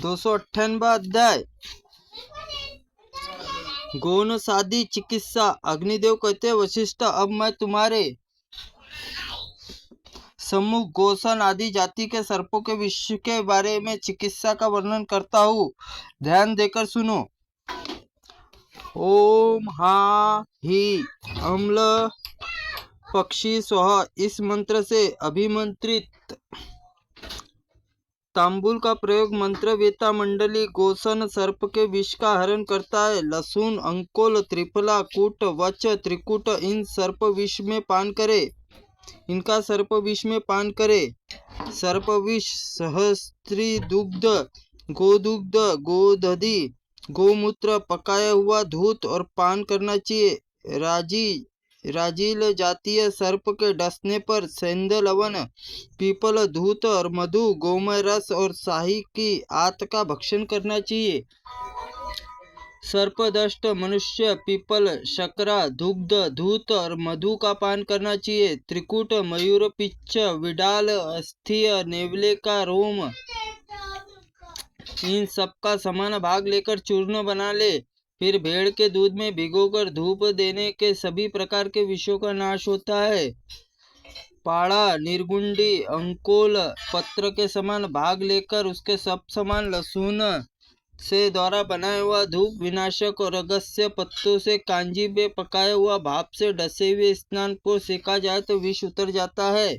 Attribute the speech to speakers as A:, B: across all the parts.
A: 298वां अध्याय गौण सादी चिकित्सा। अग्निदेव कहते वशिष्ठ, अब मैं तुम्हारे सम्मुख गोसन आदि जाति के सर्पों के विष के बारे में चिकित्सा का वर्णन करता हूँ, ध्यान देकर सुनो। ओम हा ही अम्ल पक्षी स्वः, इस मंत्र से अभिमंत्रित तांबुल का प्रयोग मंत्र वेता मंडली गोसन सर्प के विष का हरण करता है। लसून, अंकोल, त्रिफला, कूट, वच, त्रिकूट इन सर्प विष में पान करे, इनका सर्प विष में पान करे। सर्प विष सहस्त्री दुग्ध, गोदुग्ध, गोदधि, गोमूत्र, पकाया हुआ दूध और पान करना चाहिए। राजील जातीय सर्प के डसने पर सेंध लवन, पीपल दूत और मधु, गोमय रस और शाही की आत का भक्षण करना चाहिए। सर्पदष्ट मनुष्य पीपल, शकरा, दुग्ध, धूत और मधु का पान करना चाहिए। त्रिकूट, मयूर पिच्छ, विडाल, अस्थिय, नेवले का रोम, इन सब का समान भाग लेकर चूर्ण बना ले। फिर भेड़ के दूध में भिगोकर धूप देने के सभी प्रकार के विषयों का नाश होता है। पाड़ा, निर्गुंडी, अंकोल पत्र के समान भाग लेकर उसके सब समान लहसुन से द्वारा बनाया हुआ धूप विनाशक और अगस्त्य पत्तों से कांजी में पकाया हुआ भाप से डसे हुए स्नान को सेका जाए तो विष उतर जाता है।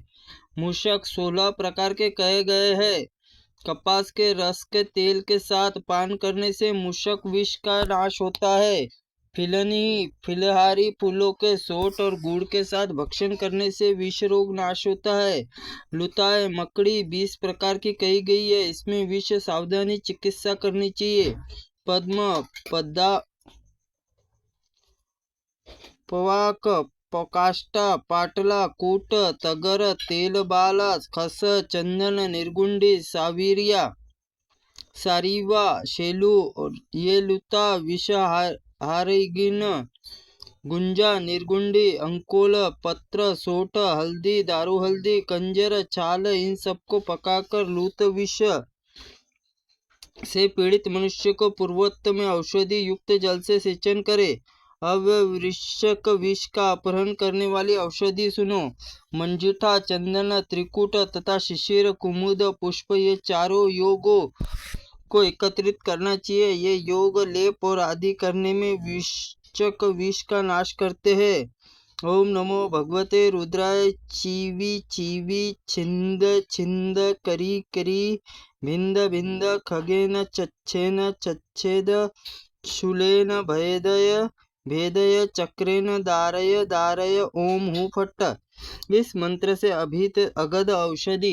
A: मूषक 16 प्रकार के कहे गए हैं। कपास के रस के तेल के साथ पान करने से मूषक विष का नाश होता है। फिलनी, फिलहारी फूलों के सोट और गुड़ के साथ भक्षण करने से विष रोग नाश होता है। लुताए, मकड़ी 20 प्रकार की कही गई है, इसमें विष सावधानी चिकित्सा करनी चाहिए। पद्म, पद्दा, पवाक, पकाष्टा, पाटला, कूट, तगर, तेलबाल, खस, चंदन, निर्गुंडी, सावीरिया, सारीवा, शेलू और ये लुता, विष हारिगिन, गुंजा, निर्गुंडी, अंकोल पत्र, सोट, हल्दी, दारू हल्दी, कंजर, छाल इन सबको पकाकर लूत विष से पीड़ित मनुष्य को पूर्वोक्त में औषधि युक्त जल से सेचन करे। अब वृश्चिक विष का अपहरण करने वाली औषधि सुनो। मंजिठा, चंदन, त्रिकूट तथा शिशिर, कुमुद, पुष्प ये चारों योगों को एकत्रित करना चाहिए। ये योग लेप और आदि करने में वृश्चिक विष का नाश करते हैं। ओम नमो भगवते रुद्राय। चीवी चीवी, छिंद छिंद, करी करी, भिंद भिंद, खगेन चच्छेन चच्छेद, शूलेन भेदय भेदय, चक्रेन दारय दारय, ओम हूँ फट। इस मंत्र से अभित अगध औषधि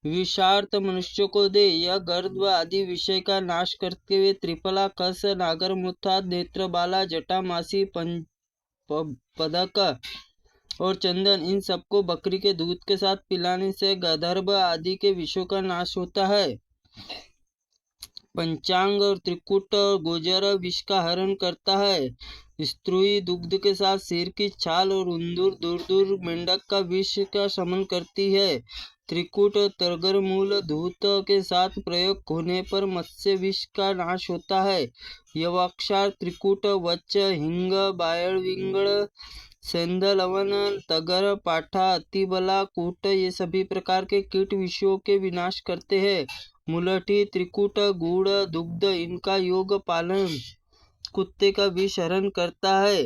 A: विषार्थ मनुष्य को दे। यह गर्भ आदि विषय का नाश करते हुए त्रिफला, कस, नागर मुथा, नेत्रबाला, जटामासी, पदक और चंदन इन सबको बकरी के दूध के साथ पिलाने से गंधर्व आदि के विषयों का नाश होता है। पंचांग और त्रिकूट गोजर विष का हरण करता है। स्त्रुई दुग्ध के साथ सिर की छाल और उंदूर दूर दूर मेंढक का विष का शमन करती है। त्रिकूट तरगर मूल धूत के साथ प्रयोग होने पर मत्स्य विष का नाश होता है। यवाक्षार, त्रिकूट, वच, हिंग, बायल, विंगड़, सेंध लवन, तगर, पाठा, अतिबला, कूट ये सभी प्रकार के कीट विषयों के विनाश करते हैं। मुलठी, त्रिकूट, गुड़, दुग्ध इनका योग पालन कुत्ते का विष हरण करता है।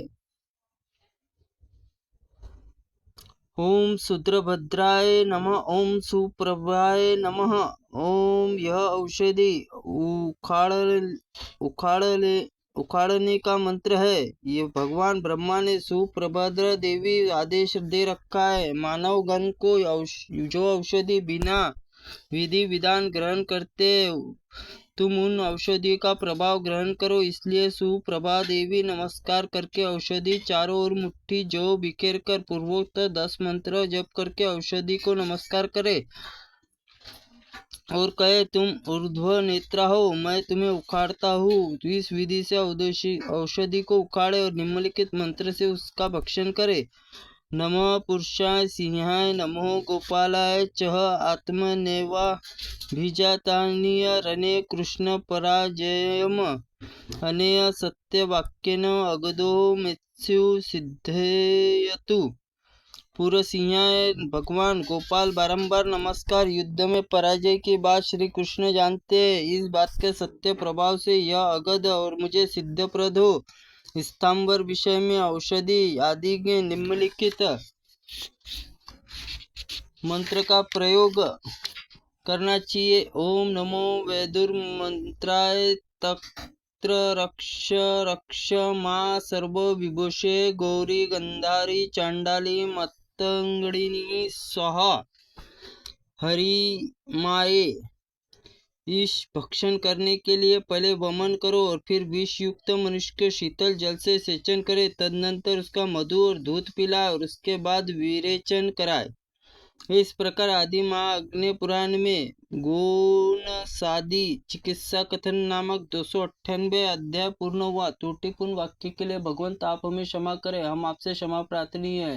A: ओम शूद्रभद्राय नमः। ओम सुप्रभाय नमः। ओम यह औषधि उखाड़ने का मंत्र है। ये भगवान ब्रह्मा ने सुप्रभद्रा देवी आदेश दे रखा है। मानव गण को जो औषधि बिना विधि विधान ग्रहण करते तुम उन औषधि का प्रभाव ग्रहण करो। इसलिए सुप्रभा देवी नमस्कार करके औषधि चारों ओर मुट्ठी जो बिखेर कर पूर्वोक्त 10 मंत्र जप करके औषधि को नमस्कार करे और कहे, तुम ऊर्ध्व नेत्रा हो, मैं तुम्हें उखाड़ता हूँ। इस विधि से औषधि को उखाड़े और निम्नलिखित मंत्र से उसका भक्षण करे। नमः पुरुषाय सिंहाय, नमो गोपालाय चह, आत्मनेवा बीजातानीय रणे कृष्ण पराजयम अनेय सत्यवाक्येन अगदो मृत्यु सिद्धयतु। पुरसिंहाय भगवान गोपाल बारंबार नमस्कार। युद्ध में पराजय की बात श्री कृष्ण जानते हैं। इस बात के सत्य प्रभाव से यह अगध और मुझे सिद्धप्रद हो। स्तंभर विषय में औषधि आदि के निम्नलिखित मंत्र का प्रयोग करना चाहिए। ओम नमो वैदुर्मंत्राय तत्र रक्ष रक्ष मां सर्व विभूषे गौरी गंधारी चांडाली मतंगड़िनी स्वाहा। हरि माए। इस भक्षण करने के लिए पहले वमन करो और फिर विष युक्त मनुष्य के शीतल जल से सेचन करे। तदनंतर उसका मधु और दूध पिलाए और उसके बाद विरेचन कराए। इस प्रकार आदि महाअग्नि पुराण में गौणसादि चिकित्सा कथन नामक 298 अध्याय पूर्ण हुआ। त्रुटिपूर्ण वाक्य के लिए भगवंत आप हमें क्षमा करें, हम आपसे क्षमा प्रार्थनी है।